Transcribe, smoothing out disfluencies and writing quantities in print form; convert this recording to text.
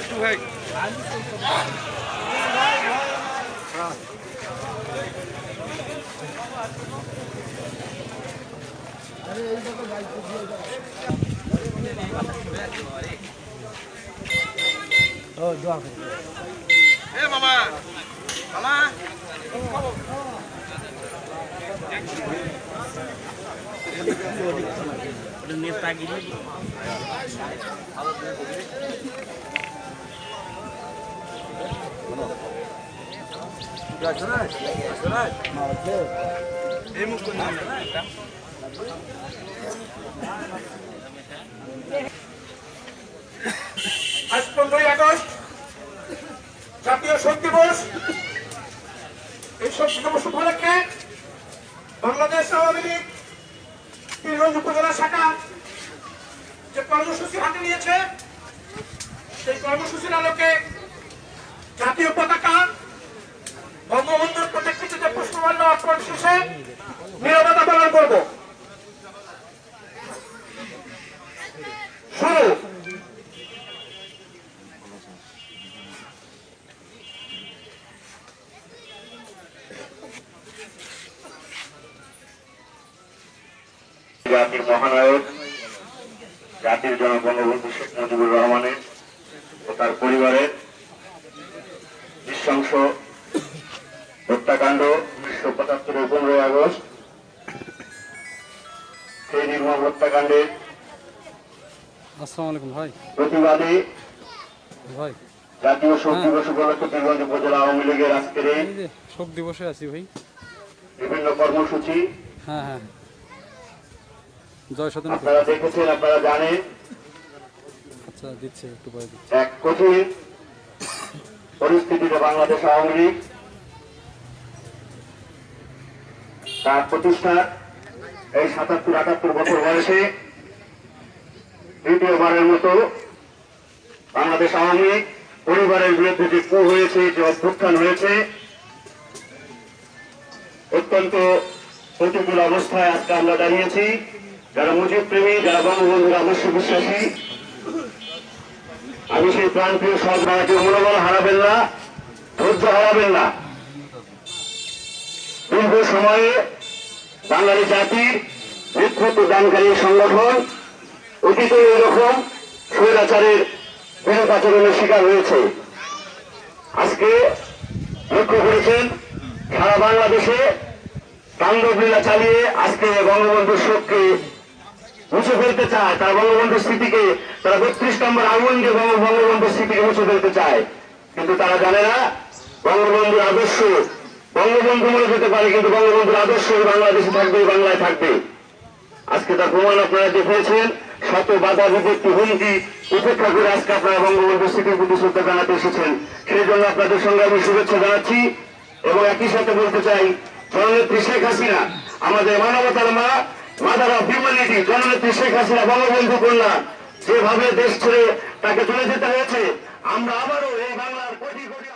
একটু ভাই মামা মামা নেতাগিরি আজ 15ই আগস্ট জাতীয় শোক দিবস। এই শোক দিবস উপলক্ষে বাংলাদেশ আওয়ামী লীগ পীরগঞ্জ উপজেলা শাখা যে কর্মসূচি হাতে নিয়েছে, সেই কর্মসূচির আলোকে জাতীয় পতাকা বঙ্গবন্ধুর প্রতিকৃতিতে পুষ্পমাল্য অর্পণ শেষে নীরবতা পালন করব। শুরু। জাতির মহানায়ক জাতির জনক বঙ্গবন্ধু শেখ মুজিবুর রহমানের ও তার পরিবারের নৃশংস হত্যাকাণ্ড 1975-এর 15ই আগস্ট, সেই নির্মম হত্যাকাণ্ডের প্রতিবাদে জাতীয় শোক দিবস উপলক্ষে পীরগঞ্জ উপজেলা আওয়ামী লীগের আজকের এই শোক দিবসে আছি ভাই। বিভিন্ন কর্মসূচি আপনারা দেখেছেন, আপনারা জানেন। আচ্ছা দিচ্ছে একটু পরে দিচ্ছে। এক কঠিন পরিস্থিতিতে বাংলাদেশ আওয়ামী লীগ তার প্রতিষ্ঠার এই 77-78 বছর বয়সে দ্বিতীয়বারের মতো বাংলাদেশ আওয়ামী লীগ পরিবারের বিরুদ্ধে যে কু হয়েছে, যে অভ্যুত্থান হয়েছে, অত্যন্ত প্রতিকূল অবস্থায় আজকে আমরা দাঁড়িয়েছি। যারা মুজিব প্রেমী, যারা বঙ্গবন্ধুর আদর্শ বিশ্বাসী, আমি সেই প্রাণপ্রিয় সহযোগীকে মনোবল হারাবেন না, ধৈর্য হারাবেন না। দীর্ঘ সময়ে বাঙালি জাতির বিক্ষত দানকারী সংগঠন অতীতে এরকম স্বৈরাচারের বিরূপ আচরণের শিকার হয়েছে। আজকে লক্ষ্য করেছেন সারা বাংলাদেশে তাণ্ডবলীলা চালিয়ে আজকে বঙ্গবন্ধুর শোককে মুছে ফেলতে চায়। তারা বঙ্গবন্ধুর স্মৃতিকে, তারা 32 নম্বর আগুন দিয়ে বঙ্গবন্ধুর স্মৃতিকে মুছে ফেলতে চায়। কিন্তু তারা জানে না বঙ্গবন্ধুর আদর্শ, বঙ্গবন্ধু মনে যেতে পারে কিন্তু বঙ্গবন্ধুর আদর্শ বাংলাদেশে থাকবে, বাংলায় থাকবে। আজকে তার প্রমাণ আপনারা দেখেছেন। শত বাধা বিপত্তি হুমকি উপেক্ষা করে আজকে আপনারা বঙ্গবন্ধুর স্মৃতির প্রতি শ্রদ্ধা জানাতে এসেছেন। সেই জন্য আপনাদের সঙ্গে আমি শুভেচ্ছা জানাচ্ছি এবং একই সাথে বলতে চাই, জননেত্রী শেখ হাসিনা আমাদের মানবতার মা, মাদার অফ হিউম্যানিটি। জননেত্রী শেখ হাসিনা বঙ্গবন্ধু কন্যা, যেভাবে দেশ ছেড়ে তাকে চলে যেতে হয়েছে, আমরা আবারও এই বাংলার কোটি কোটি